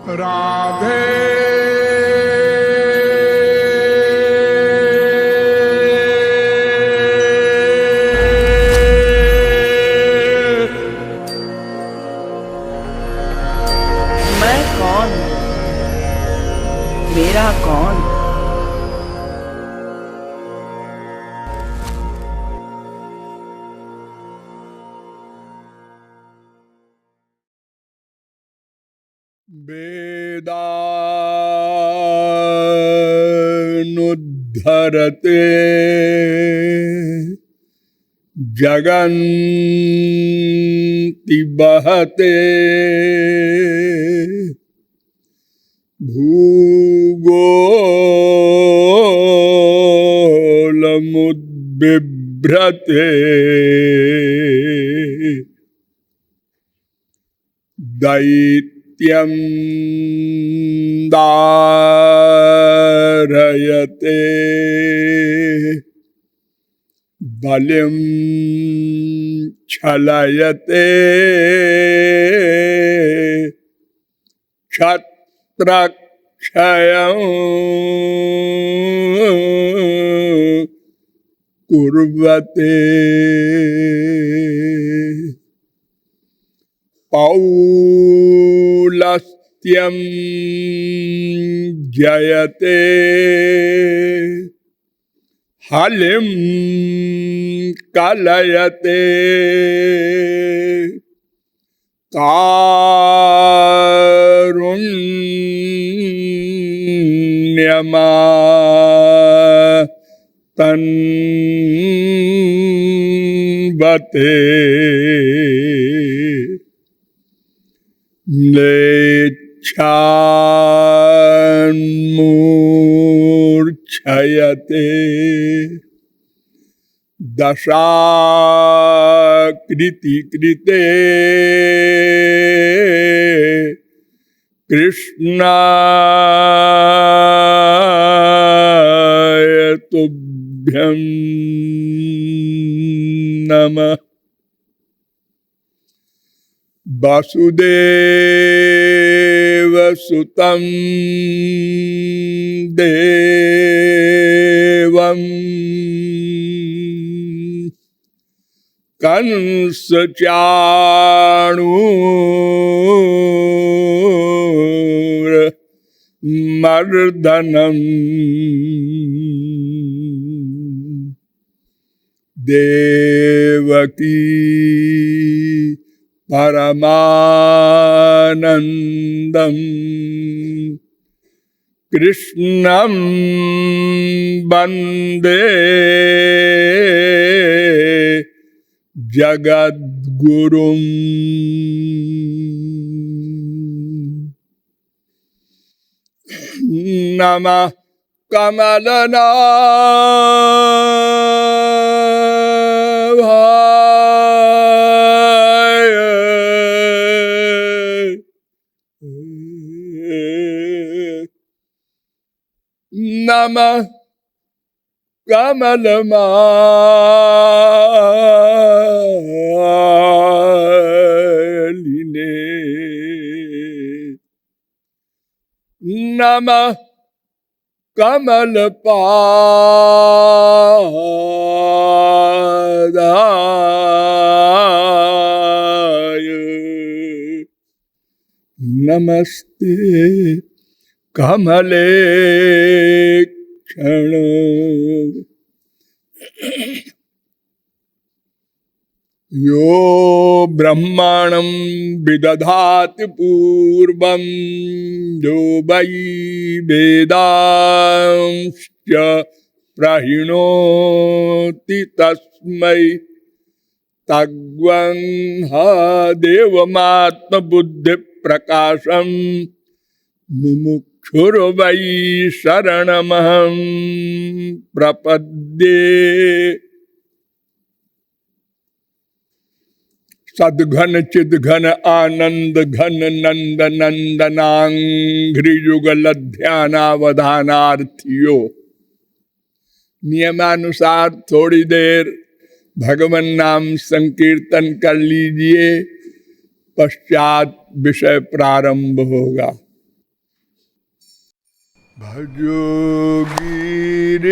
राधे मैं कौन, मेरा कौन। वेदानुद्धरते जगन्ति बहते भूगोलमुद्बिभ्रते दैत्यं दारयते बलिं छलयते क्षत्रक्षयं कुर्वते पौलस्त्यं जयते हलिं कलयते कारुण्यमातन्वते म्लेच्छान्मूर्च्छयते दशाकृति कृते कृष्णाय तुभ्यं नमः। वासुदेवसुतं देवं कंसचाणूरमर्दनं देवकी परमानंदं कृष्णं वंदे जगद्गुरुं। नमः कमलनाभाय नमः कमलमालिने नमः कमलपादाय नमस्ते कमलेक्षण। यो ब्रह्माणं विदधाति पूर्वं यो वै वेदांश्च प्रहिणोति तस्मै तद्वंह देवमात्मबुद्धिप्रकाशं मुमुक्षुर्वै शरणमहं प्रपद्ये। सद्घन चिद्घन आनंद घन नंद नंदनांघ्रियुगल ध्यानावधानार्थियों, नियमानुसार थोड़ी देर भगवान नाम संकीर्तन कर लीजिए, पश्चात विषय प्रारंभ होगा। भजो गिरिधर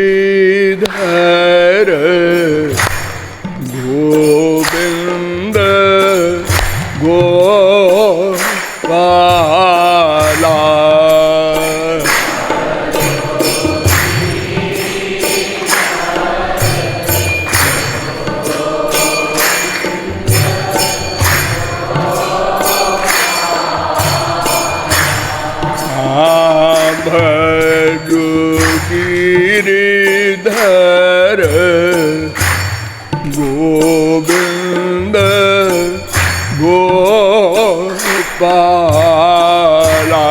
गोविंद गोपाला। भजो गिरिधर गोविंद गोपाला।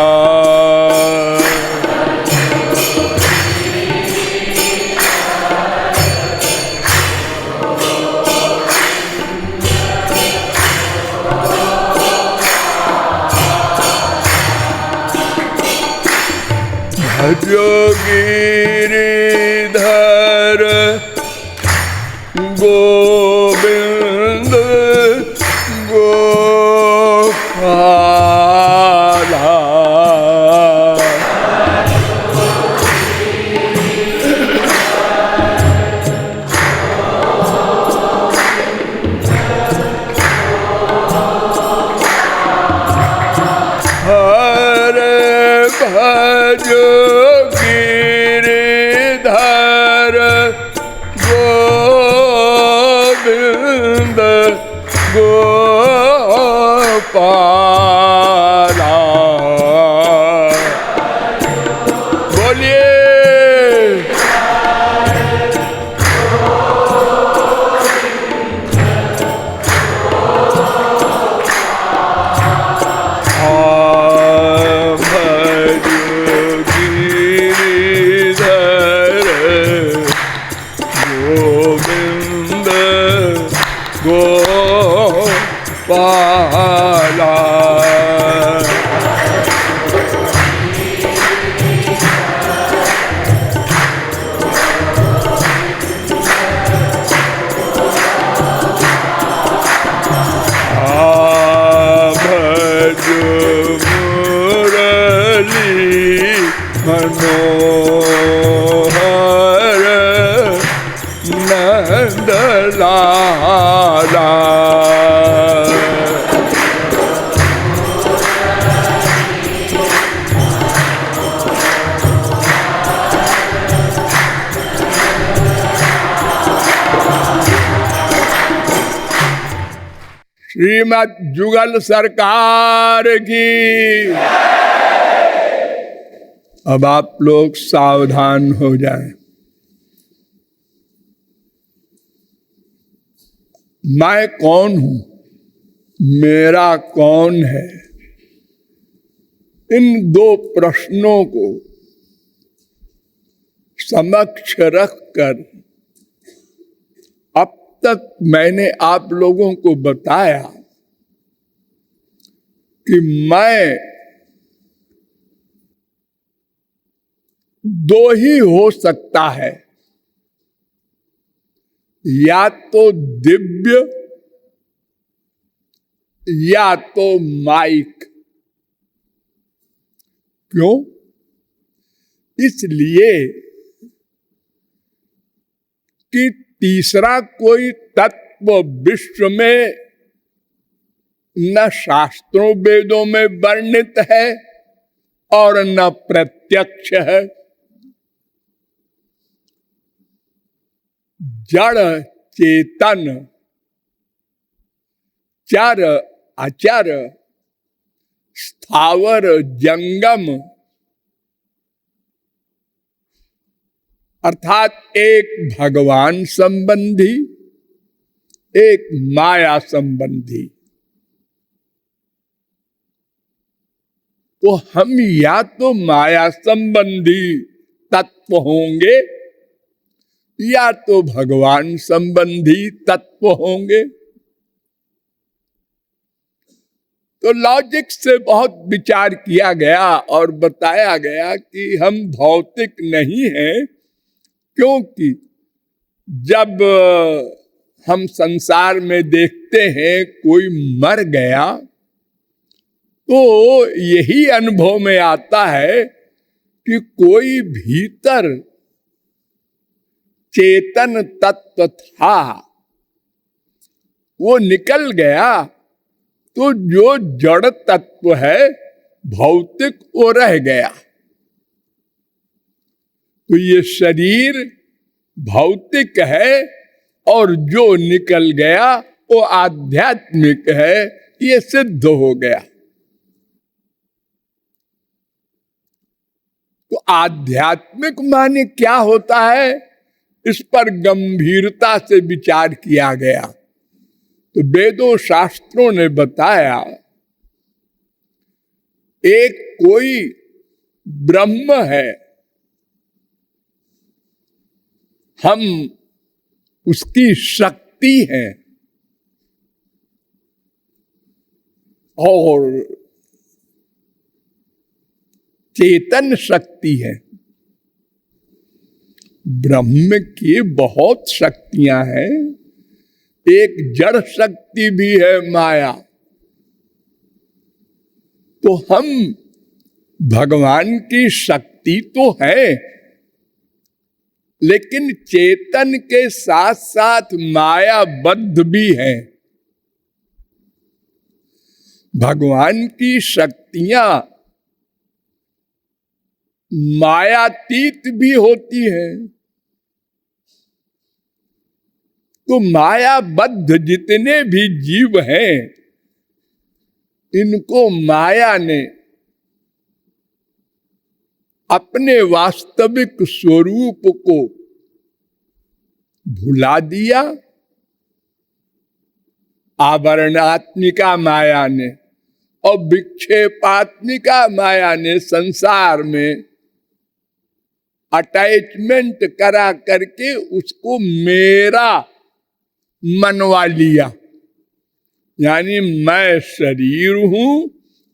भजो गिरिधर गोविंद गोपाला। हरे भजो गिरिधर गोविंद गोपाला। बोलिए गोपाला। भजो मुरली मनोहर नंदलाला। श्रीमद् जुगल सरकार की। अब आप लोग सावधान हो जाएं। मैं कौन हूं, मेरा कौन है, इन दो प्रश्नों को समक्ष रखकर अब तक मैंने आप लोगों को बताया कि मैं दो ही हो सकता है, या तो दिव्य या तो माइक। क्यों? इसलिए कि तीसरा कोई तत्व विश्व में न शास्त्रों वेदों में वर्णित है और न प्रत्यक्ष है। जड़ चेतन चर अचर स्थावर जंगम अर्थात एक भगवान संबंधी एक माया संबंधी। तो हम या तो माया संबंधी तत्व होंगे या तो भगवान संबंधी तत्व होंगे। तो लॉजिक से बहुत विचार किया गया और बताया गया कि हम भौतिक नहीं हैं, क्योंकि जब हम संसार में देखते हैं कोई मर गया तो यही अनुभव में आता है कि कोई भीतर चेतन तत्व था, वो निकल गया तो जो जड़ तत्व है भौतिक वो रह गया। तो ये शरीर भौतिक है और जो निकल गया वो आध्यात्मिक है, ये सिद्ध हो गया। तो आध्यात्मिक माने क्या होता है, इस पर गंभीरता से विचार किया गया। तो वेदों शास्त्रों ने बताया एक कोई ब्रह्म है, हम उसकी शक्ति हैं और चेतन शक्ति है। ब्रह्म की बहुत शक्तियां हैं, एक जड़ शक्ति भी है माया। तो हम भगवान की शक्ति तो है, लेकिन चेतन के साथ साथ मायाबद्ध भी है। भगवान की शक्तियां मायातीत भी होती हैं। तो मायाबद्ध जितने भी जीव हैं, इनको माया ने अपने वास्तविक स्वरूप को भुला दिया। आवरणात्मिका माया ने और विक्षेपात्मिका माया ने संसार में अटैचमेंट करा करके उसको मेरा मनवा लिया। यानी मैं शरीर हूं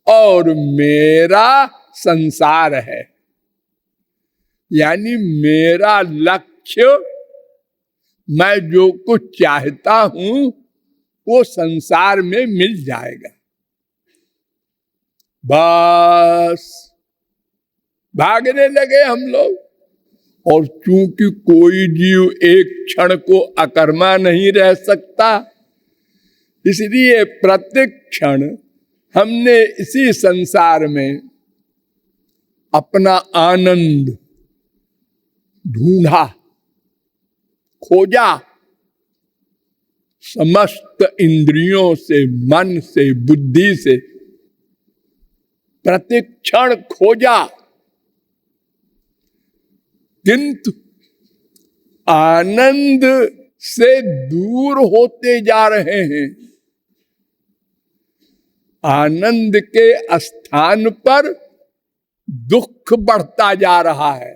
और मेरा संसार है, यानी मेरा लक्ष्य, मैं जो कुछ चाहता हूं वो संसार में मिल जाएगा। बस भागने लगे हम लोग। और चूंकि कोई जीव एक क्षण को अकर्मा नहीं रह सकता, इसलिए प्रत्येक क्षण हमने इसी संसार में अपना आनंद ढूंढा, खोजा। समस्त इंद्रियों से, मन से, बुद्धि से प्रत्येक क्षण खोजा, किंतु आनंद से दूर होते जा रहे हैं। आनंद के स्थान पर दुख बढ़ता जा रहा है।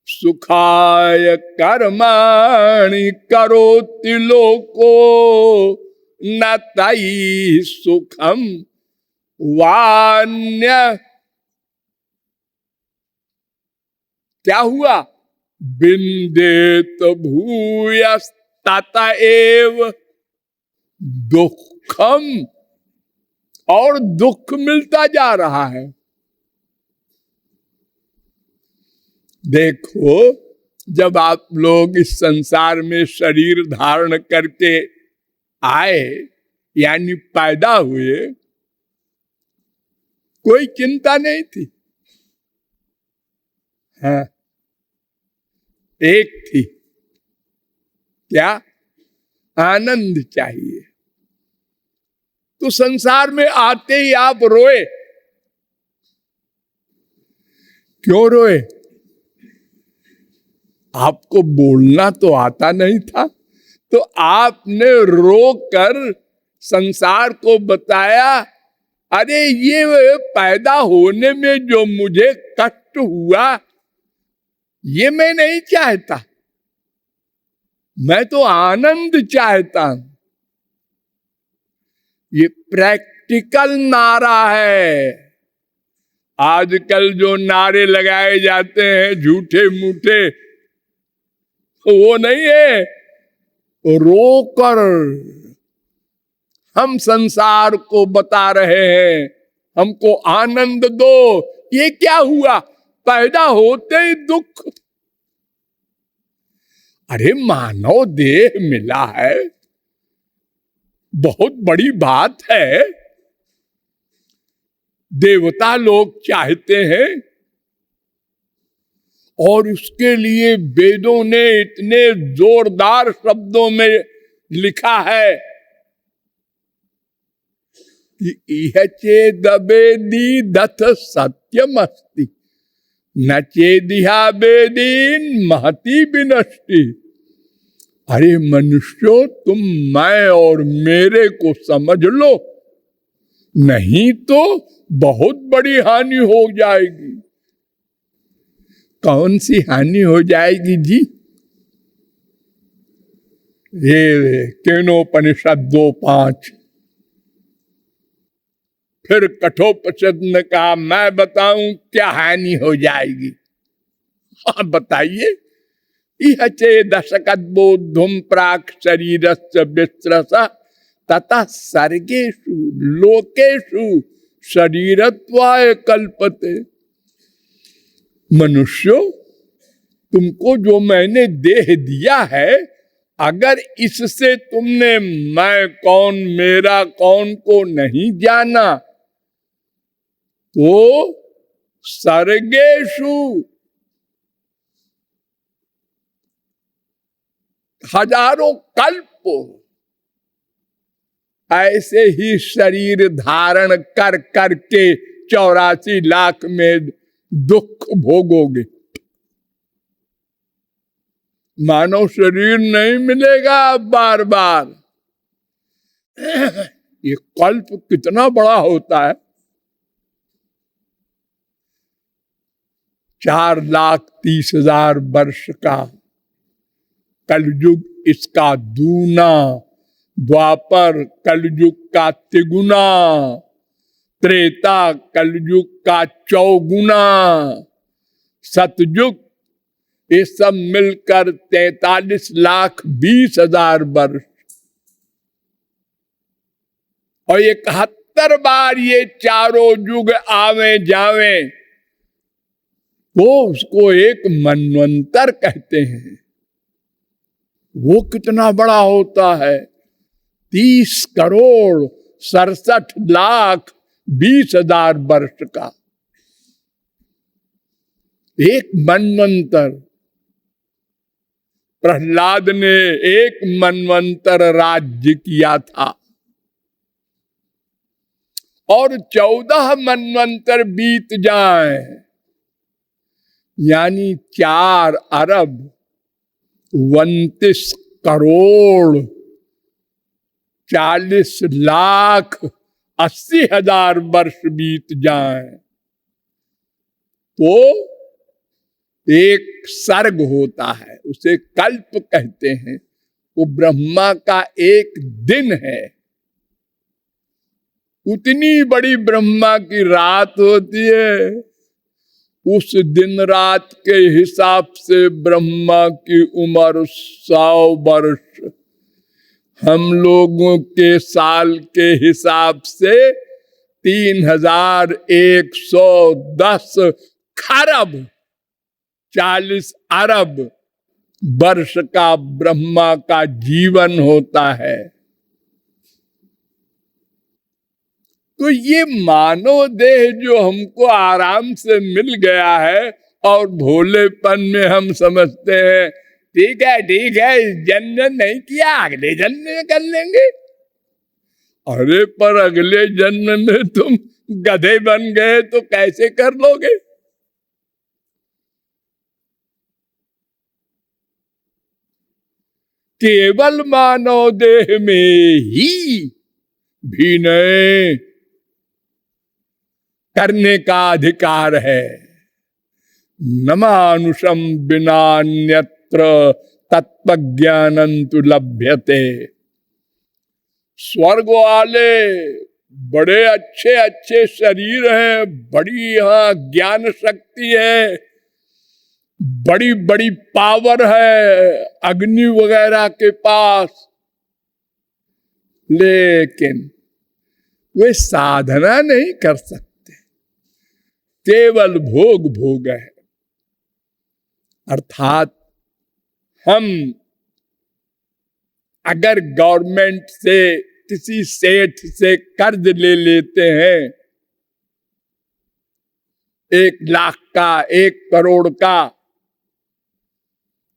सुखाय कर्माणि करोति लोको न तई सुखम वान्य। क्या हुआ? बिंदेत भूयस्तत एव दुखम, और दुख मिलता जा रहा है। देखो, जब आप लोग इस संसार में शरीर धारण करके आए, यानी पैदा हुए, कोई चिंता नहीं थी। हाँ, एक थी, क्या? आनंद चाहिए। तो संसार में आते ही आप रोए। क्यों रोए? आपको बोलना तो आता नहीं था, तो आपने रोकर संसार को बताया, अरे ये पैदा होने में जो मुझे कष्ट हुआ, ये मैं नहीं चाहता, मैं तो आनंद चाहता हूं। ये प्रैक्टिकल नारा है। आजकल जो नारे लगाए जाते हैं झूठे मूठे, वो नहीं है। रोकर हम संसार को बता रहे हैं, हमको आनंद दो। ये क्या हुआ? पैदा होते ही दुख। अरे मानव देह मिला है, बहुत बड़ी बात है। देवता लोग चाहते हैं और उसके लिए वेदों ने इतने जोरदार शब्दों में लिखा है कि इह चेदवेदी दथ सत्यमस्ति न चेदिहा वेदीन महती विनष्टि। अरे मनुष्यों, तुम मैं और मेरे को समझ लो, नहीं तो बहुत बड़ी हानि हो जाएगी। कौन सी हानि हो जाएगी जी? ये केनोपनिषद 2:5। फिर कठोपनिषद ने कहा मैं बताऊं क्या हानि हो जाएगी। हाँ बताइए। इह चेदशकद्बोद्धुम प्राक शरीरस्य विस्रस तथा सर्गेषु लोकेषु शरीरत्वाय कल्पते। मनुष्यों, तुमको जो मैंने देह दिया है, अगर इससे तुमने मैं कौन मेरा कौन को नहीं जाना तो सर्गेषु, हजारों कल्प ऐसे ही शरीर धारण कर करके 84 लाख में दुख भोगोगे। मानव शरीर नहीं मिलेगा बार बार। ये कल्प कितना बड़ा होता है? 4,30,000 वर्ष का कलयुग, इसका दूना। द्वापर कलयुग का तिगुना, त्रेता कलयुग का चौगुना, सतयुग, ये सब मिलकर 43,20,000 वर्ष। और 71 बार ये चारों युग आवे जावे तो उसको एक मनवंतर कहते हैं। वो कितना बड़ा होता है? 30,67,20,000 वर्ष का एक मनवंतर। प्रहलाद ने एक मनवंतर राज्य किया था और 14 मनवंतर बीत जाए, यानी 4 अरब 29 करोड़ 40,80,000 वर्ष बीत जाए तो एक सर्ग होता है, उसे कल्प कहते हैं। वो ब्रह्मा का एक दिन है। उतनी बड़ी ब्रह्मा की रात होती है। उस दिन रात के हिसाब से ब्रह्मा की उम्र 100 वर्ष, हम लोगों के साल के हिसाब से 3,110 खरब 40 अरब वर्ष का ब्रह्मा का जीवन होता है। तो ये मानव देह जो हमको आराम से मिल गया है और भोलेपन में हम समझते हैं ठीक है जन्म नहीं किया, अगले जन्म में कर लेंगे। अरे पर अगले जन्म में तुम गधे बन गए तो कैसे कर लोगे? केवल मानव देह में ही विनय करने का अधिकार है। न मानुषम विनान्यत्र तत्वज्ञानंतु लभ्यते। स्वर्ग वाले बड़े अच्छे अच्छे शरीर हैं, बड़ी यहाँ ज्ञान शक्ति है, बड़ी बड़ी पावर है अग्नि वगैरह के पास, लेकिन वे साधना नहीं कर सकते, केवल भोग भोग है। अर्थात हम अगर गवर्नमेंट से, किसी सेठ से कर्ज ले लेते हैं 1 लाख का, 1 करोड़ का,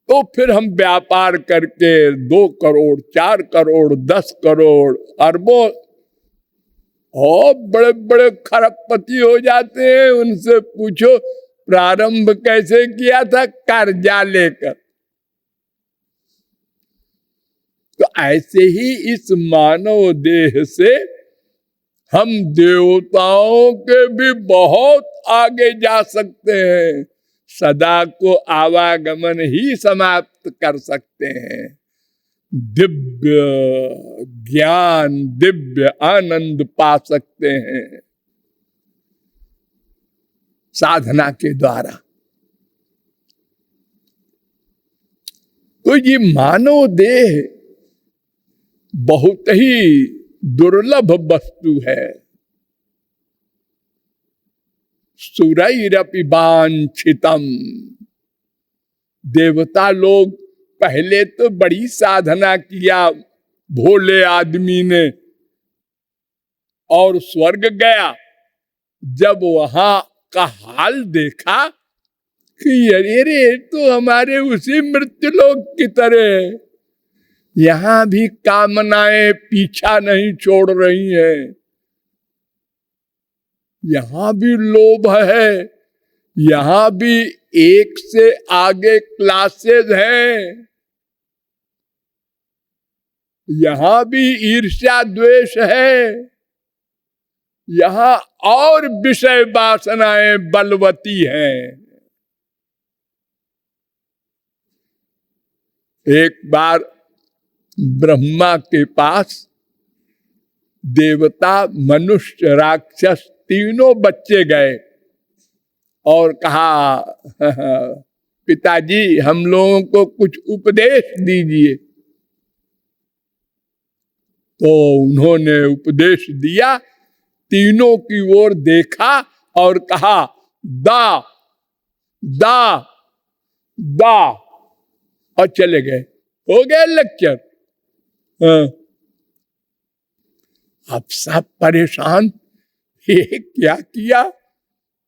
तो फिर हम व्यापार करके 2 करोड़, 4 करोड़, 10 करोड़, अरबों और बड़े बड़े खरबपति हो जाते हैं। उनसे पूछो प्रारंभ कैसे किया था, कर्जा लेकर। तो ऐसे ही इस मानव देह से हम देवताओं के भी बहुत आगे जा सकते हैं, सदा को आवागमन ही समाप्त कर सकते हैं, दिव्य ज्ञान, दिव्य आनंद पा सकते हैं साधना के द्वारा। तो ये मानव देह बहुत ही दुर्लभ वस्तु है। सुरैरपि वांछितम। देवता लोग पहले तो बड़ी साधना किया भोले आदमी ने, और स्वर्ग गया। जब वहां का हाल देखा कि अरे तो हमारे उसी मृत्युलोक की तरह, यहां भी कामनाएं पीछा नहीं छोड़ रही हैं, यहां भी लोभ है, यहां भी एक से आगे क्लासेस हैं, यहां भी ईर्ष्या द्वेष है, यहां और विषय वासनाएं बलवती हैं। एक बार ब्रह्मा के पास देवता, मनुष्य, राक्षस तीनों बच्चे गए और कहा पिताजी हम लोगों को कुछ उपदेश दीजिए। तो उन्होंने उपदेश दिया, तीनों की ओर देखा और कहा दा दा दा, और चले गए। हो गया लेक्चर। अब सब परेशान, ये क्या किया,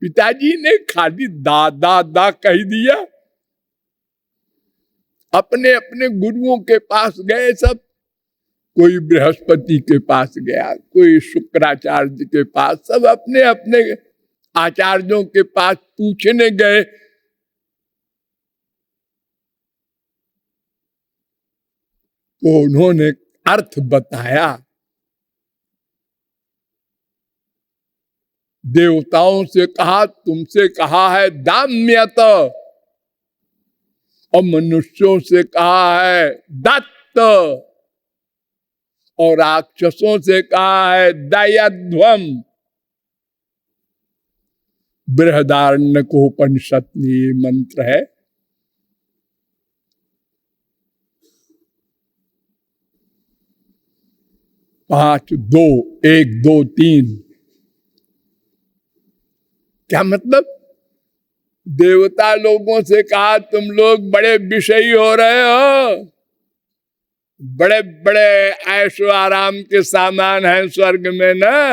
पिताजी ने खाली दा दा दा कह दिया। अपने अपने गुरुओं के पास गए सब, कोई बृहस्पति के पास गया, कोई शुक्राचार्य के पास, सब अपने अपने आचार्यों के पास पूछने गए। तो उन्होंने अर्थ बताया। देवताओं से कहा तुमसे कहा है दाम्यत, और मनुष्यों से कहा है दत्त, और राक्षसों से कहा है दयध्वम। बृहदारण्यकोपनिषद ये मंत्र है। पांच, 2, 1, 2, 3। क्या मतलब? देवता लोगों से कहा तुम लोग बड़े विषयी हो रहे हो, बड़े बड़े ऐशो आराम के सामान हैं स्वर्ग में ना,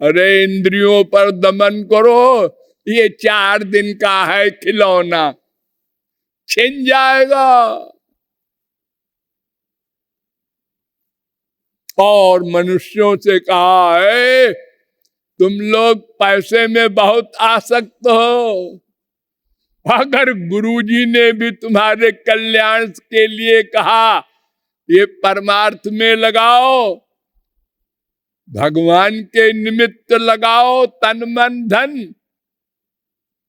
अरे इंद्रियों पर दमन करो, ये 4 दिन का है खिलौना, छिन जाएगा। और मनुष्यों से कहा है तुम लोग पैसे में बहुत आसक्त हो, अगर गुरुजी ने भी तुम्हारे कल्याण के लिए कहा ये परमार्थ में लगाओ, भगवान के निमित्त लगाओ तन मन धन,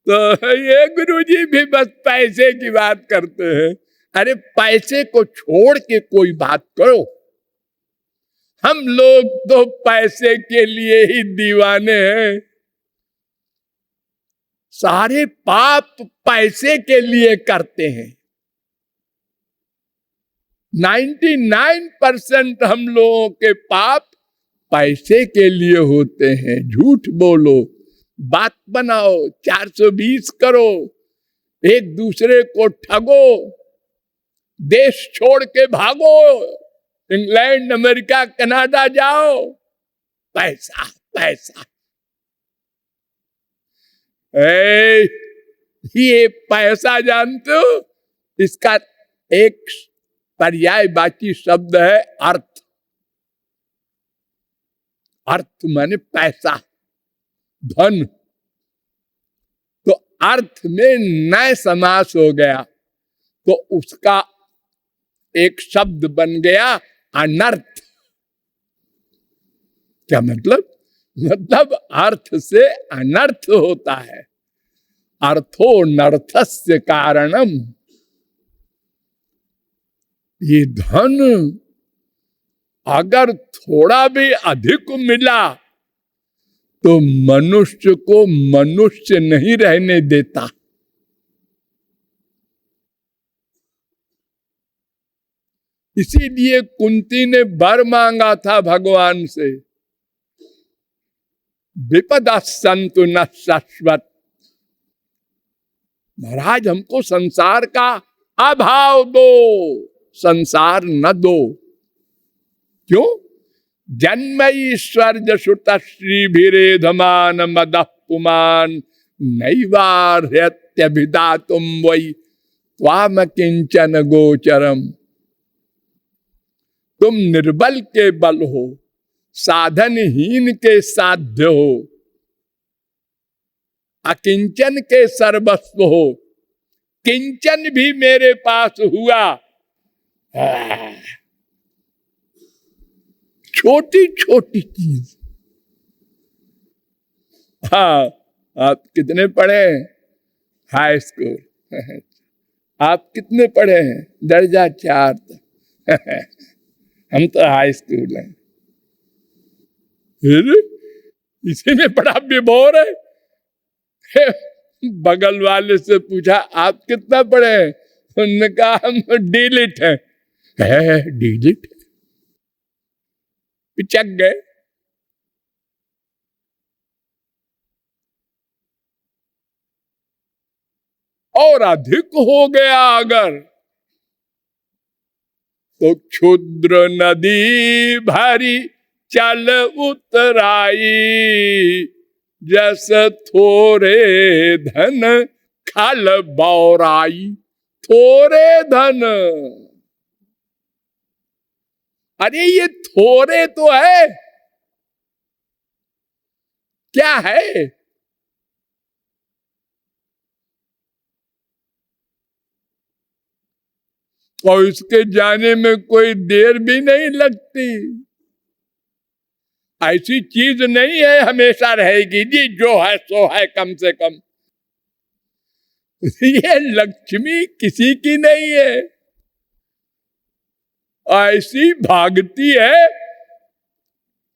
तो ये गुरुजी भी बस पैसे की बात करते हैं। अरे पैसे को छोड़ के कोई बात करो। हम लोग तो पैसे के लिए ही दीवाने हैं, सारे पाप पैसे के लिए करते हैं। 99% हम लोगों के पाप पैसे के लिए होते हैं। झूठ बोलो, बात बनाओ, 420 करो, एक दूसरे को ठगो, देश छोड़ के भागो, इंग्लैंड, अमेरिका, कनाडा जाओ, पैसा पैसा। ये पैसा जानते हो, इसका एक पर्यायवाची शब्द है अर्थ। अर्थ माने पैसा, धन। तो अर्थ में नए समास हो गया तो उसका एक शब्द बन गया अनर्थ। क्या मतलब? मतलब अर्थ से अनर्थ होता है। अर्थो नर्थस्य कारणम। ये धन अगर थोड़ा भी अधिक मिला तो मनुष्य को मनुष्य नहीं रहने देता। इसीलिए कुंती ने वर मांगा था भगवान से, विपदा संतु न शाश्वत। महाराज हमको संसार का अभाव दो, संसार न दो। क्यों? जन्म ईश्वर जसुत श्रीभिरेधमान मदः पुमान नैवार्यत्यभिधातुम वै त्वाम किंचन गोचरम। तुम निर्बल के बल हो, साधनहीन के साध्य हो, अकिंचन के सर्वस्व हो। किंचन भी मेरे पास हुआ, छोटी छोटी चीज। हाँ, आप कितने पढ़े हैं? High school. आप कितने पढ़े हैं? दर्जा 4 तक। हम तो हाई स्कूल हैं। फिर इसी में बड़ा विभोर है। बगल वाले से पूछा आप कितना पढ़े हैं? उन्होंने कहा हम डीलिट हैं। डीलिट? पिचक गए। और अधिक हो गया अगर तो क्षुद्र नदी भरी चल उतराई, जस थोरे धन खल बौराई। थोरे धन, अरे ये थोरे तो है, क्या है? और इसके जाने में कोई देर भी नहीं लगती। ऐसी चीज नहीं है हमेशा रहेगी जी, जो है सो है कम से कम। ये लक्ष्मी किसी की नहीं है, ऐसी भागती है।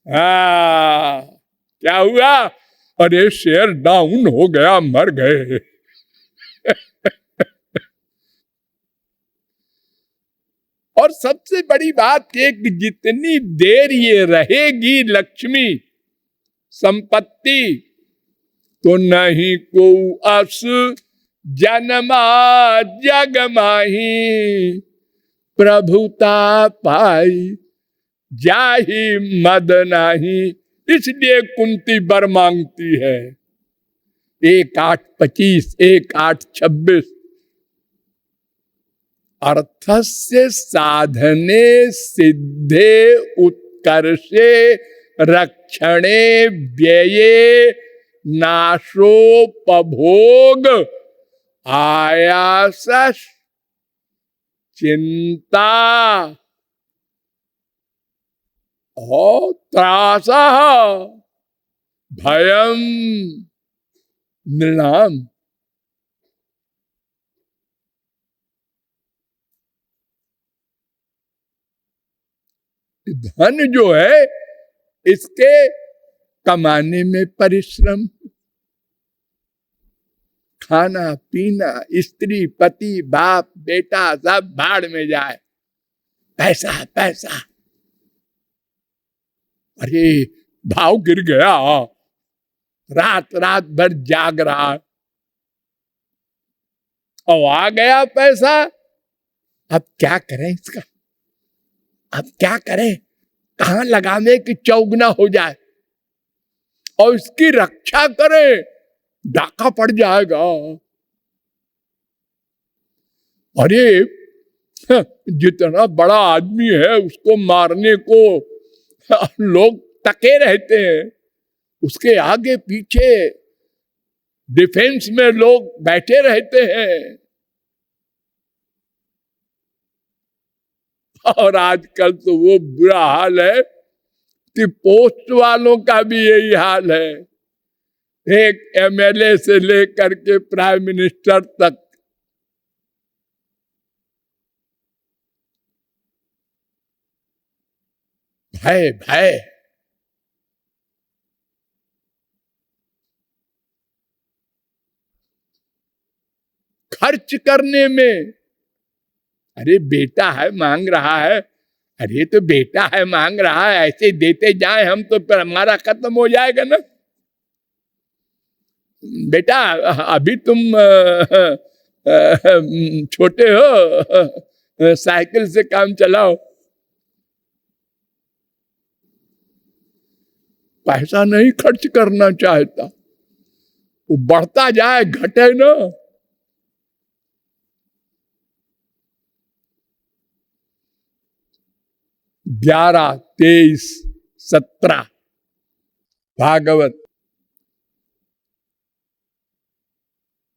क्या हुआ? अरे शेयर डाउन हो गया, मर गए। और सबसे बड़ी बात ये कि जितनी देर ये रहेगी लक्ष्मी संपत्ति, तो नहीं को अस जन्मा जग माही प्रभुता पाई जाहि मद नाही। इसलिए कुंती वर मांगती है 1:8:25, 1:8:26। अर्थस्य साधने सिद्धे उत्कर्षे रक्षणे व्यये नाशोपभोग आयास चिंता और त्रास भयम नृणाम। धन जो है इसके कमाने में परिश्रम, खाना पीना, स्त्री पति बाप बेटा सब भाड़ में जाए, पैसा पैसा। अरे भाव गिर गया, रात रात भर जाग रहा, और आ गया पैसा, अब क्या करें इसका, अब क्या करें, कहां लगावे कि चौगुना हो जाए और इसकी रक्षा करें, डाका पड़ जाएगा। अरे जितना बड़ा आदमी है उसको मारने को लोग तके रहते हैं, उसके आगे पीछे डिफेंस में लोग बैठे रहते हैं। और आजकल तो वो बुरा हाल है कि पोस्ट वालों का भी यही हाल है, एक एमएलए से लेकर के प्राइम मिनिस्टर तक। भय भय खर्च करने में, अरे बेटा है मांग रहा है, अरे तो बेटा है मांग रहा है, ऐसे देते जाए हम तो फिर हमारा खत्म हो जाएगा ना। बेटा अभी तुम छोटे हो, साइकिल से काम चलाओ। पैसा नहीं खर्च करना चाहता, वो बढ़ता जाए घटे ना। 11, 23, 17 भागवत।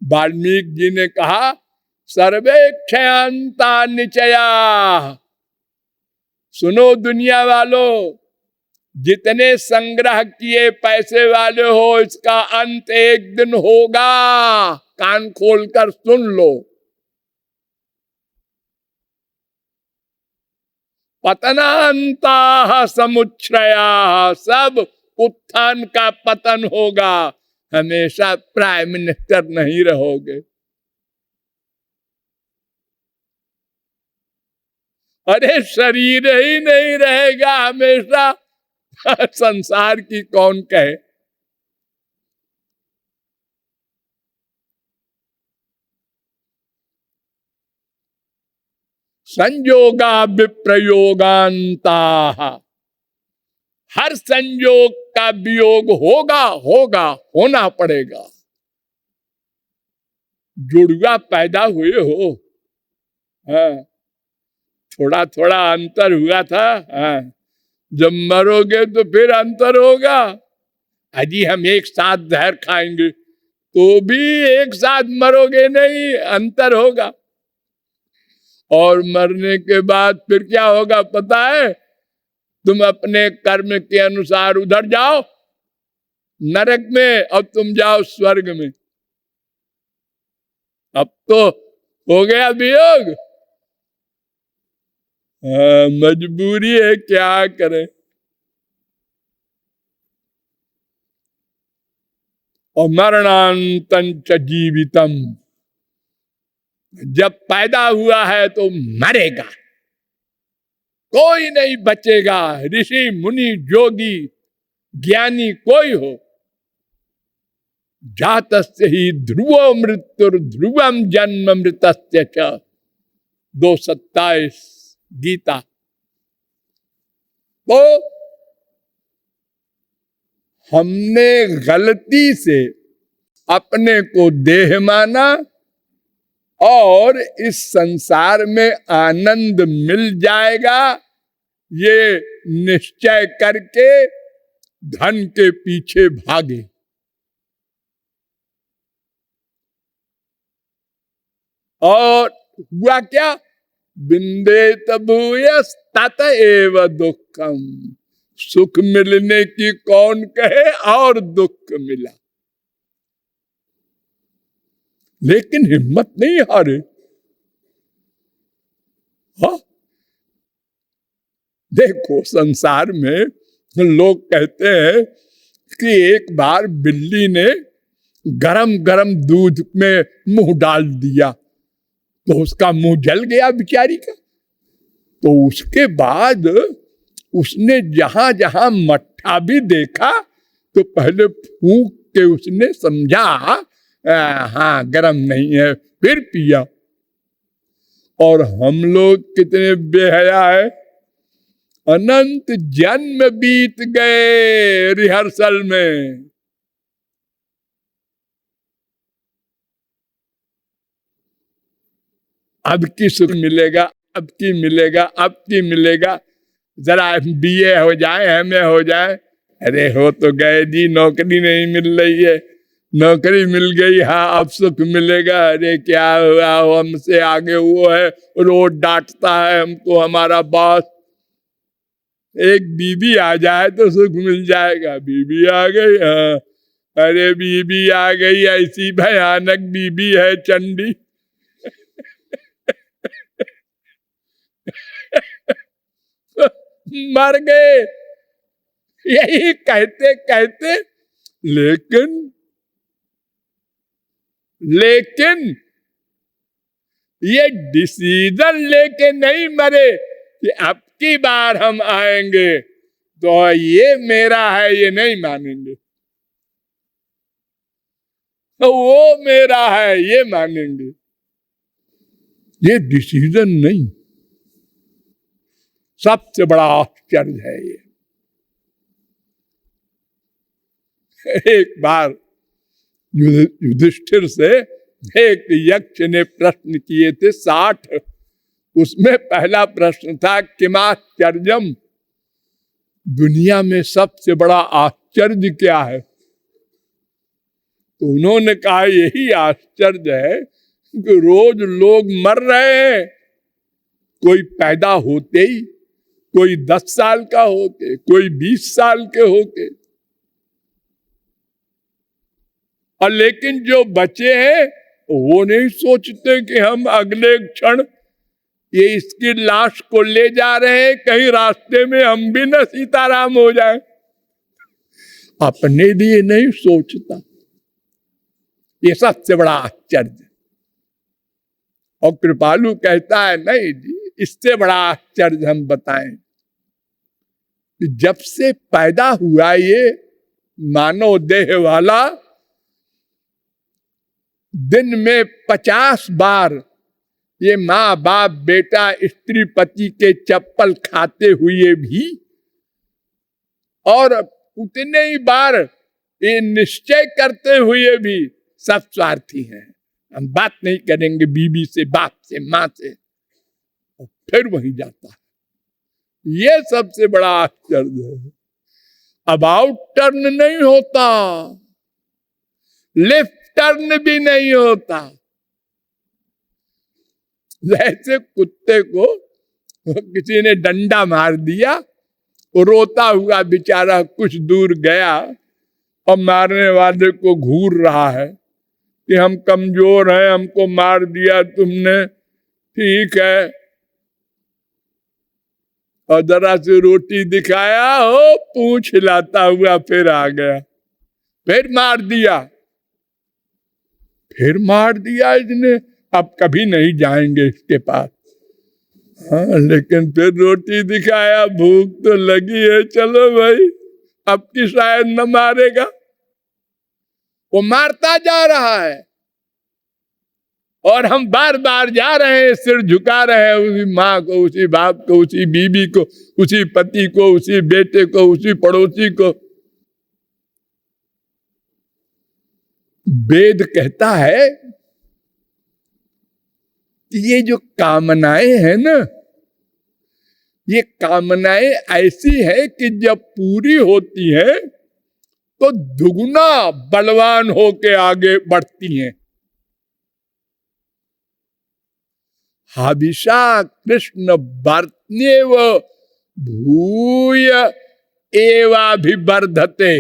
वाल्मीकि जी ने कहा सर्वे क्षयांता निचया, सुनो दुनिया वालों, जितने संग्रह किए पैसे वाले हो, इसका अंत एक दिन होगा, कान खोलकर सुन लो। पतनांता समुच्छ्रया, सब उत्थान का पतन होगा, हमेशा प्राइम मिनिस्टर नहीं रहोगे। अरे शरीर ही नहीं रहेगा हमेशा, संसार की कौन कहे। संयोगा विप्रयोगांता, हर संयोग का वियोग होगा, होगा, होना पड़ेगा। जुड़वा पैदा हुए हो, हाँ, थोड़ा थोड़ा अंतर हुआ था, हाँ, जब मरोगे तो फिर अंतर होगा। अजी हम एक साथ जहर खाएंगे तो भी एक साथ मरोगे नहीं, अंतर होगा। और मरने के बाद फिर क्या होगा पता है, तुम अपने कर्म के अनुसार उधर जाओ नरक में, और तुम जाओ स्वर्ग में। अब तो हो गया वियोग, मजबूरी है, क्या करें। और मरणांतं च जीवितम, जब पैदा हुआ है तो मरेगा, कोई नहीं बचेगा। ऋषि मुनि जोगी ज्ञानी कोई हो, जातस्य ही ध्रुवो मृत्युर ध्रुवम जन्म मृतस्य च, 2:27 गीता। तो हमने गलती से अपने को देह माना और इस संसार में आनंद मिल जाएगा ये निश्चय करके धन के पीछे भागे। और हुआ क्या, बिंदेत भूयस तत एव दुखम, सुख मिलने की कौन कहे और दुख मिला। लेकिन हिम्मत नहीं हारे। हाँ, देखो संसार में लोग कहते हैं कि एक बार बिल्ली ने गरम गरम दूध में मुंह डाल दिया तो उसका मुंह जल गया बेचारी का। तो उसके बाद उसने जहां जहां मट्ठा भी देखा तो पहले फूंक के उसने समझा हाँ गरम नहीं है, फिर पिया। और हम लोग कितने बेहया है, अनंत जन्म बीत गए रिहर्सल में। अब की सुख मिलेगा, अब की मिलेगा, अब की मिलेगा, जरा बीए हो जाए, एमए हो जाए। अरे हो तो गए जी, नौकरी नहीं मिल रही है, नौकरी मिल गई, हाँ अब सुख मिलेगा। अरे क्या हुआ, हमसे आगे वो है, रोज डांटता है हमको हमारा बॉस। एक बीबी आ जाए तो सुख मिल जाएगा। बीबी आ गई, हाँ अरे बीबी आ गई, ऐसी भयानक बीबी है चंडी। मर गए यही कहते कहते। लेकिन ये डिसीजन लेके नहीं मरे कि अब की बार हम आएंगे तो ये मेरा है, ये नहीं मानेंगे, तो वो मेरा है ये मानेंगे। ये डिसीजन नहीं, सबसे बड़ा आश्चर्य है ये। एक बार युधिष्ठिर से एक यक्ष ने प्रश्न किए थे 60। उसमें पहला प्रश्न था किमाश्चर्यम, दुनिया में सबसे बड़ा आश्चर्य क्या है। तो उन्होंने कहा यही आश्चर्य है कि रोज लोग मर रहे हैं, कोई पैदा होते ही, कोई 10 साल का होके, कोई 20 साल के होके, और लेकिन जो बचे हैं वो नहीं सोचते कि हम अगले क्षण ये इसकी लाश को ले जा रहे हैं, कहीं रास्ते में हम भी न सीताराम हो जाए। अपने लिए नहीं सोचता, ये सबसे बड़ा आश्चर्य। और कृपालु कहता है नहीं जी, इससे बड़ा आश्चर्य हम बताएं। जब से पैदा हुआ ये मानव देह वाला, दिन में 50 बार ये माँ बाप बेटा स्त्री पति के चप्पल खाते हुए भी, और उतने ही बार ये निश्चय करते हुए भी सब स्वार्थी हैं। हम बात नहीं करेंगे बीबी से, बाप से, माँ से, और फिर वहीं जाता है। ये सबसे बड़ा आश्चर्य है। अबाउट टर्न नहीं होता, लेफ्ट टर्न भी नहीं होता। जैसे कुत्ते को किसी ने डंडा मार दिया, वो रोता हुआ बेचारा कुछ दूर गया और मारने वाले को घूर रहा है कि हम कमजोर हैं, हमको मार दिया तुमने, ठीक है, और जरा से रोटी दिखाया हो, पूंछ हिलाता हुआ फिर आ गया, फिर मार दिया, फिर मार दिया इसने, अब कभी नहीं जाएंगे इसके पास। हाँ, लेकिन फिर रोटी दिखाया, भूख तो लगी है, चलो भाई अब की शायद न मारेगा। वो मारता जा रहा है और हम बार बार जा रहे हैं, सिर झुका रहे हैं उसी माँ को, उसी बाप को, उसी बीबी को, उसी पति को, उसी बेटे को, उसी पड़ोसी को। वेद कहता है कि ये जो कामनाएं हैं ना, ये कामनाएं ऐसी है कि जब पूरी होती है तो दुगुना बलवान होके आगे बढ़ती हैं। हविषा कृष्ण वर्त्न्येव भूय एवाभिवर्धते।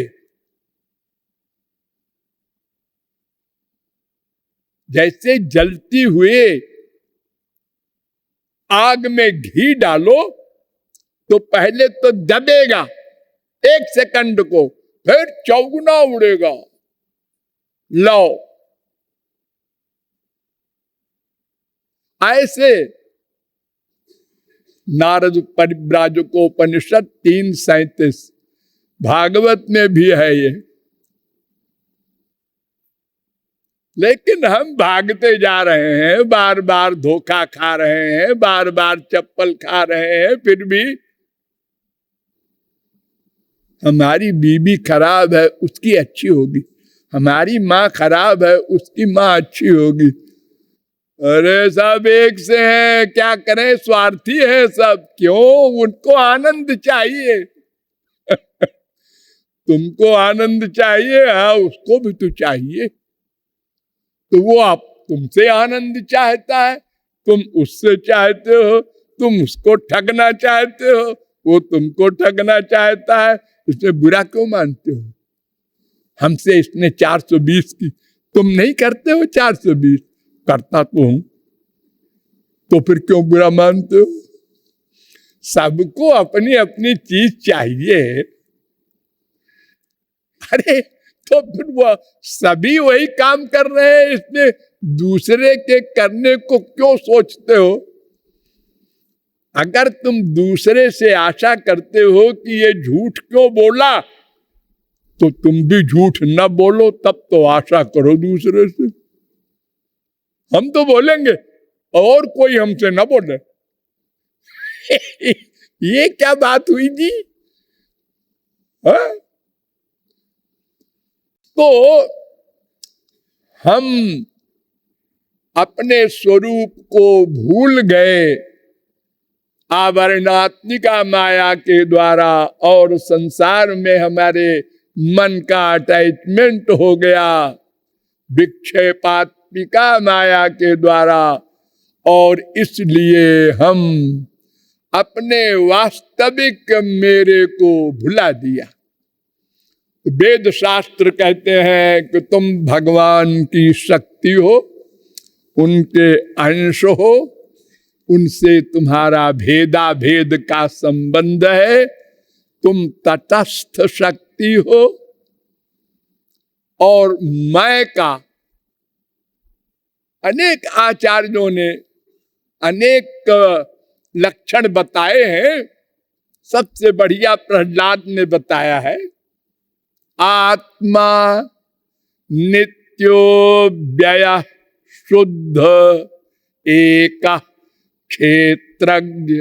जैसे जलती हुए आग में घी डालो तो पहले तो दबेगा 1 सेकंड को, फिर चौगुना उड़ेगा। लो, ऐसे नारद परिव्राजकोपनिषद 3:37 भागवत में भी है ये। लेकिन हम भागते जा रहे हैं, बार बार धोखा खा रहे हैं, बार बार चप्पल खा रहे हैं, फिर भी हमारी बीवी खराब है उसकी अच्छी होगी, हमारी माँ खराब है उसकी माँ अच्छी होगी। अरे सब एक से हैं, क्या करें, स्वार्थी है सब। क्यों? उनको आनंद चाहिए। तुमको आनंद चाहिए, हाँ उसको भी तो चाहिए। तो वो आप तुमसे आनंद चाहता है, तुम उससे चाहते हो, तुम उसको ठगना चाहते हो, वो तुमको ठगना चाहता है। इसमें बुरा क्यों मानते हो? हमसे इसने 420 की, तुम नहीं करते हो 420? करता तो हूं, तो फिर क्यों बुरा मानते हो? सबको अपनी अपनी चीज चाहिए। अरे तो फिर वो सभी वही काम कर रहे हैं, इसमें दूसरे के करने को क्यों सोचते हो? अगर तुम दूसरे से आशा करते हो कि ये झूठ क्यों बोला, तो तुम भी झूठ न बोलो, तब तो आशा करो दूसरे से। हम तो बोलेंगे और कोई हमसे न बोले। ये क्या बात हुई जी? हाँ? तो हम अपने स्वरूप को भूल गए आवरणात्मिका माया के द्वारा, और संसार में हमारे मन का अटैचमेंट हो गया विक्षेपात्मिका माया के द्वारा, और इसलिए हम अपने वास्तविक मेरे को भुला दिया। वेद शास्त्र कहते हैं कि तुम भगवान की शक्ति हो, उनके अंश हो, उनसे तुम्हारा भेदा भेद का संबंध है, तुम तटस्थ शक्ति हो। और मैं का अनेक आचार्यों ने अनेक लक्षण बताए हैं। सबसे बढ़िया प्रहलाद ने बताया है, आत्मा नित्यो व्यय शुद्ध एक क्षेत्रज्ञ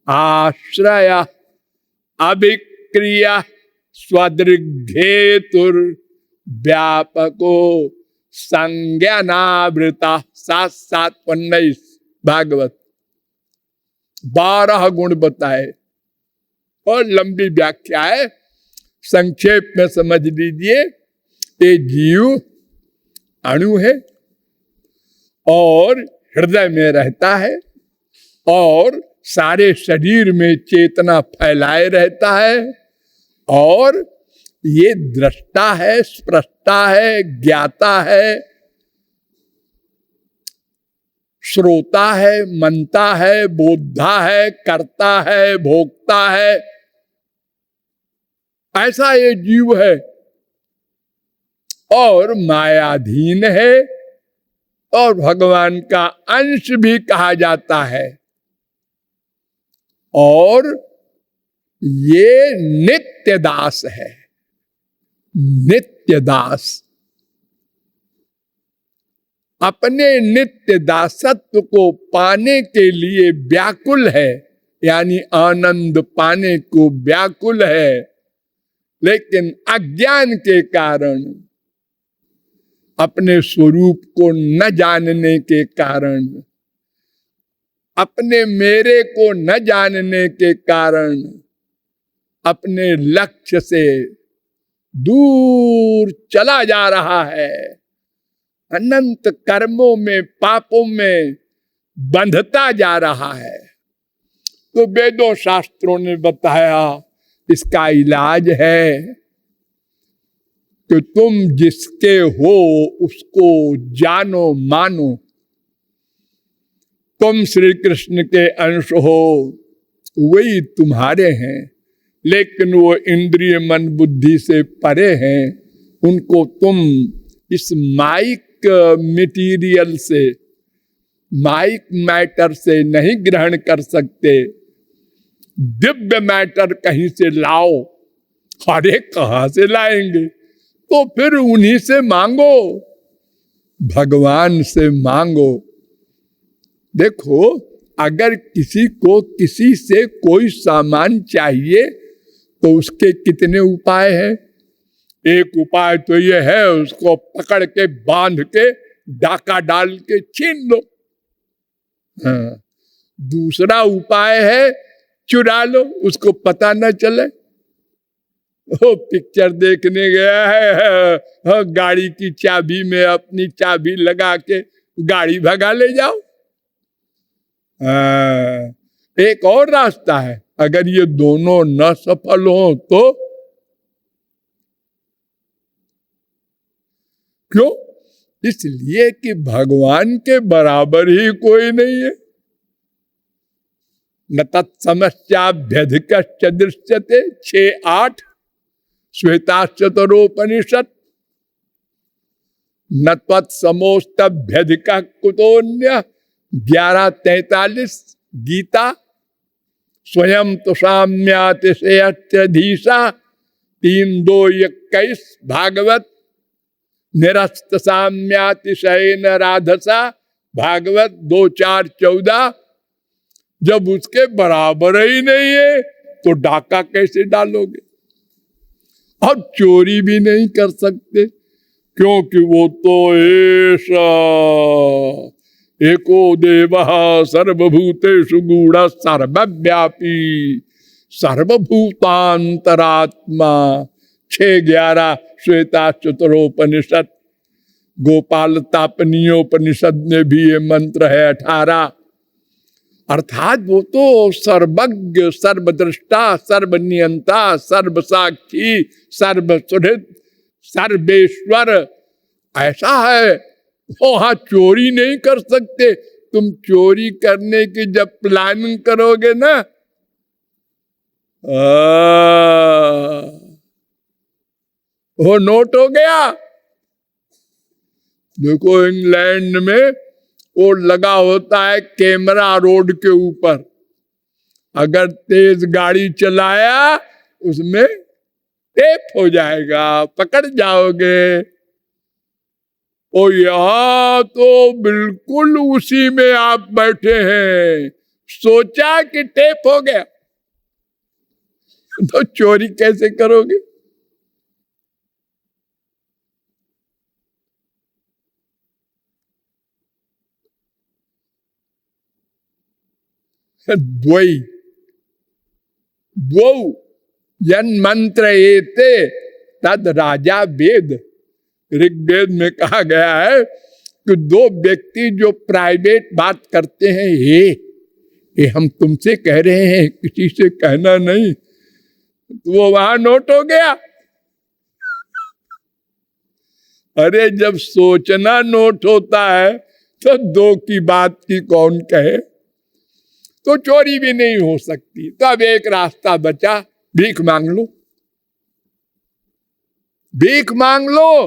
आश्रय अभिक्रिय स्वदृग्धेतुर व्यापको संज्ञानावृता। 7:19 भागवत। 12 गुण बताए और लंबी व्याख्या है, संक्षेप में समझ लीजिए। ये जीव अणु है और हृदय में रहता है और सारे शरीर में चेतना फैलाए रहता है, और ये दृष्टा है, स्पृष्टा है, ज्ञाता है, श्रोता है, मनता है, बोद्धा है, करता है, भोक्ता है। ऐसा ये जीव है और मायाधीन है और भगवान का अंश भी कहा जाता है। और ये नित्य दास है, नित्य दास। अपने नित्य दासत्व को पाने के लिए व्याकुल है, यानी आनंद पाने को व्याकुल है, लेकिन अज्ञान के कारण, अपने स्वरूप को न जानने के कारण, अपने मेरे को न जानने के कारण अपने लक्ष्य से दूर चला जा रहा है, अनंत कर्मों में, पापों में बंधता जा रहा है। तो वेदों शास्त्रों ने बताया इसका इलाज है कि तुम जिसके हो उसको जानो मानो। तुम श्री कृष्ण के अंश हो, वही तुम्हारे हैं, लेकिन वो इंद्रिय मन बुद्धि से परे हैं। उनको तुम इस माइक मटेरियल से, माइक मैटर से नहीं ग्रहण कर सकते। दिव्य मैटर कहीं से लाओ। अरे कहां से लाएंगे? तो फिर उन्हीं से मांगो। भगवान से मांगो। देखो, अगर किसी को किसी से कोई सामान चाहिए तो उसके कितने उपाय हैं। एक उपाय तो ये है उसको पकड़ के बांध के डाका डाल के छीन लो। हाँ। दूसरा उपाय है चुरा लो, उसको पता न चले। वो पिक्चर देखने गया है, गाड़ी की चाबी में अपनी चाबी लगा के गाड़ी भगा ले जाओ। एक और रास्ता है, अगर ये दोनों न सफल हो तो क्यों? इसलिए कि भगवान के बराबर ही कोई नहीं है। न तत्समस्याभ्यधिकश्च दृश्यते 6-8 श्वेताश्चतरोपनिषद। न तत्समोस्तभ्यधिक कुतोन्य 11:43 गीता। स्वयं तो साम्यातिशयधीशा 3:2:21 भागवत। निरस्त साम्यातिशयन राधसा भागवत 2:4:14। जब उसके बराबर ही नहीं है तो डाका कैसे डालोगे? और चोरी भी नहीं कर सकते, क्योंकि वो तो ऐसा एको देवः सर्वभूतेषु गूढ़ सर्वव्यापी सर्वभूतांतरात्मा। 6:11 श्वेताश्चतरोपनिषद। गोपाल तापनीयोपनिषद में भी ये मंत्र है 18। अर्थात वो तो सर्वज्ञ, सर्वद्रष्टा, सर्वनियंता, सर्वसाक्षी, सर्वसुहृद, सर्वेश्वर ऐसा है। वहां चोरी नहीं कर सकते। तुम चोरी करने की जब प्लानिंग करोगे ना, वो नोट हो गया। देखो, इंग्लैंड में वो लगा होता है कैमरा रोड के ऊपर। अगर तेज गाड़ी चलाया उसमें टेप हो जाएगा, पकड़ जाओगे। और यहां तो बिल्कुल उसी में आप बैठे हैं, सोचा कि टेप हो गया तो चोरी कैसे करोगे? द्वै द्वौ यन मंत्र एते तद राजा वेद। ऋग्वेद में कहा गया है कि दो व्यक्ति जो प्राइवेट बात करते हैं, ये हम तुमसे कह रहे हैं, किसी से कहना नहीं, तो वो वहां नोट हो गया। अरे जब सोचना नोट होता है तो दो की बात की कौन कहे? तो चोरी भी नहीं हो सकती। तो अब एक रास्ता बचा, भीख मांग लो। भीख मांग लो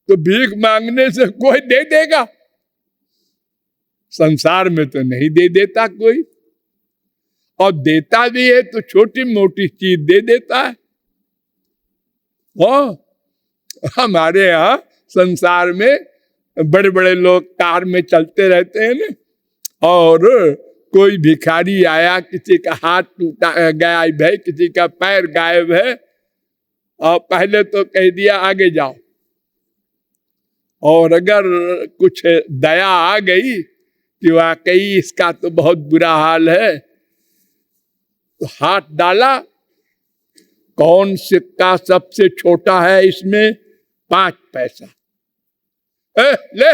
तो भीख मांगने से कोई दे देगा? संसार में तो नहीं दे देता कोई, और देता भी है तो छोटी मोटी चीज दे देता है। हमारे यहाँ संसार में बड़े बड़े लोग कार में चलते रहते हैं ना, और कोई भिखारी आया, किसी का हाथ टूटा गायब है, किसी का पैर गायब है, और पहले तो कह दिया आगे जाओ। और अगर कुछ दया आ गई कि वाकई इसका तो बहुत बुरा हाल है, तो हाथ डाला, कौन सिक्का सबसे छोटा है इसमें? 5 पैसा। ले,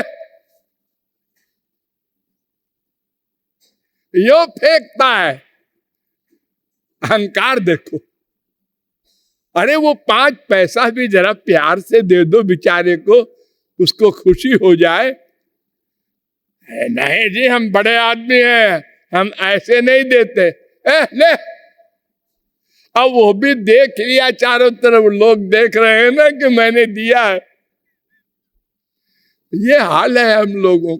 यो फेंकता है। अहंकार देखो। अरे वो 5 पैसा भी जरा प्यार से दे दो बेचारे को, उसको खुशी हो जाए। नहीं जी, हम बड़े आदमी हैं, हम ऐसे नहीं देते। ले, अब वो भी देख लिया, चारों तरफ लोग देख रहे हैं ना कि मैंने दिया है। ये हाल है हम लोगों।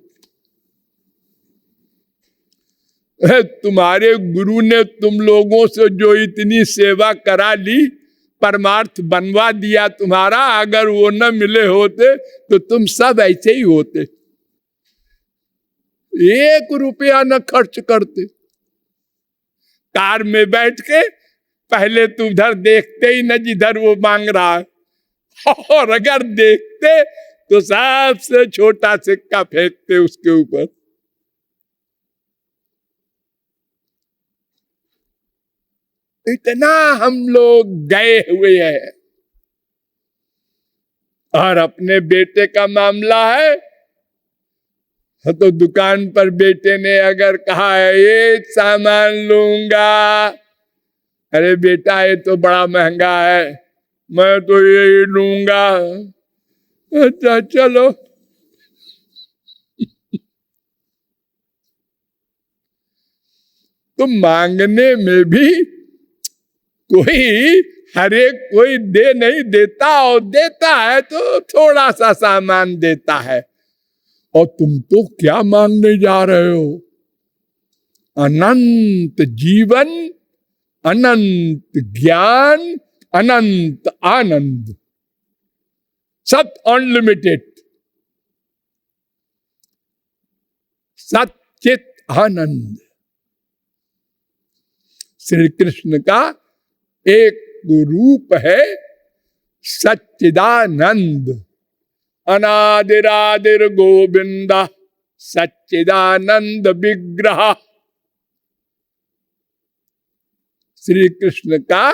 तुम्हारे गुरु ने तुम लोगों से जो इतनी सेवा करा ली, परमार्थ बनवा दिया तुम्हारा। अगर वो न मिले होते तो तुम सब ऐसे ही होते, 1 रुपया न खर्च करते। कार में बैठ के पहले तो उधर देखते ही न जिधर वो मांग रहा है, और अगर देखते तो सबसे छोटा सिक्का फेंकते उसके ऊपर। इतना हम लोग गए हुए हैं। और अपने बेटे का मामला है तो दुकान पर बेटे ने अगर कहा है ये सामान लूंगा, अरे बेटा ये तो बड़ा महंगा है, मैं तो ये लूंगा। अच्छा चलो। तो मांगने में भी कोई हर एक कोई दे नहीं देता, और देता है तो थोड़ा सा सामान देता है। और तुम तो क्या मांगने जा रहे हो? अनंत जीवन, अनंत ज्ञान, अनंत आनंद, सत अनलिमिटेड, सच्चित आनंद। श्री कृष्ण का एक रूप है सच्चिदानंद। अनादिरादिर गोविंद सच्चिदानंद विग्रह। श्री कृष्ण का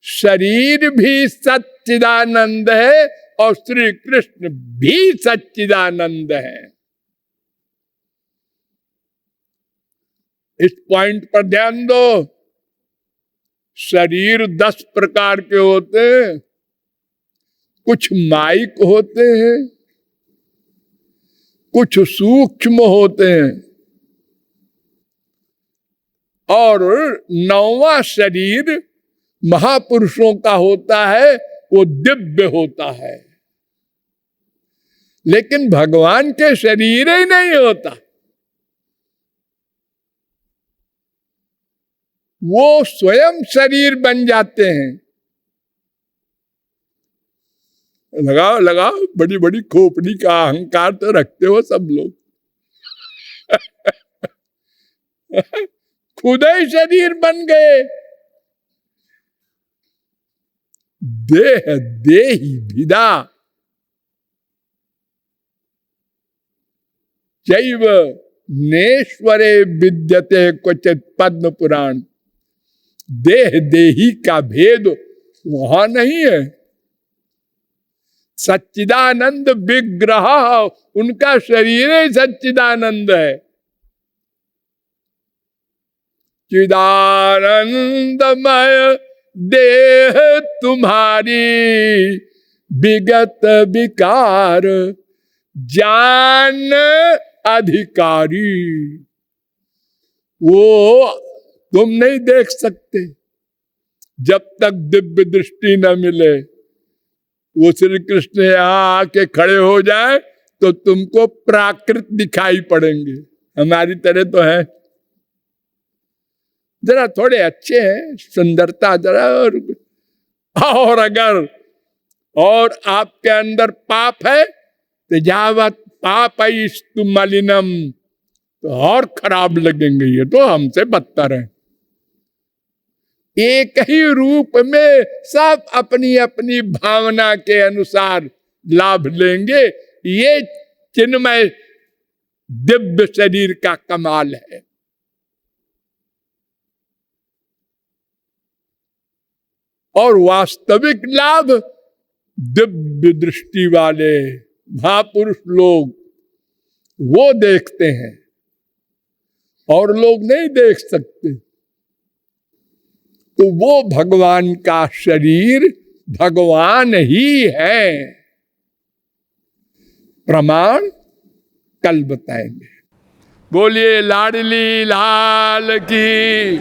शरीर भी सच्चिदानंद है और श्री कृष्ण भी सच्चिदानंद है। इस पॉइंट पर ध्यान दो। शरीर 10 प्रकार के होते हैं। कुछ माइक होते हैं, कुछ सूक्ष्म होते हैं, और 9वां शरीर महापुरुषों का होता है, वो दिव्य होता है। लेकिन भगवान के शरीर ही नहीं होता, वो स्वयं शरीर बन जाते हैं। लगाओ लगाओ, बड़ी बड़ी खोपड़ी का अहंकार तो रखते हो सब लोग। खुद ही शरीर बन गए। देह देहि विदा चैव नेश्वरे विद्यते क्वचित पद्म पुराण। देह देही का भेद वहां नहीं है। सच्चिदानंद विग्रह, उनका शरीर ही सच्चिदानंद है। चिदानंदमय देह तुम्हारी विगत विकार जान अधिकारी। वो तुम नहीं देख सकते जब तक दिव्य दृष्टि न मिले। वो श्री कृष्ण यहाँ आके खड़े हो जाए तो तुमको प्राकृत दिखाई पड़ेंगे, हमारी तरह तो है। जरा थोड़े अच्छे हैं, सुंदरता जरा, और अगर और आपके अंदर पाप है तो जावत पाप इस्तु मलिनम, तो और खराब लगेंगे। ये तो हमसे बदतर है। एक ही रूप में सब अपनी अपनी भावना के अनुसार लाभ लेंगे। ये चिन्मय दिव्य शरीर का कमाल है। और वास्तविक लाभ दिव्य दृष्टि वाले महापुरुष लोग वो देखते हैं, और लोग नहीं देख सकते। तो वो भगवान का शरीर भगवान ही है। प्रमाण कल बताएंगे। बोलिए लाडली लाल की।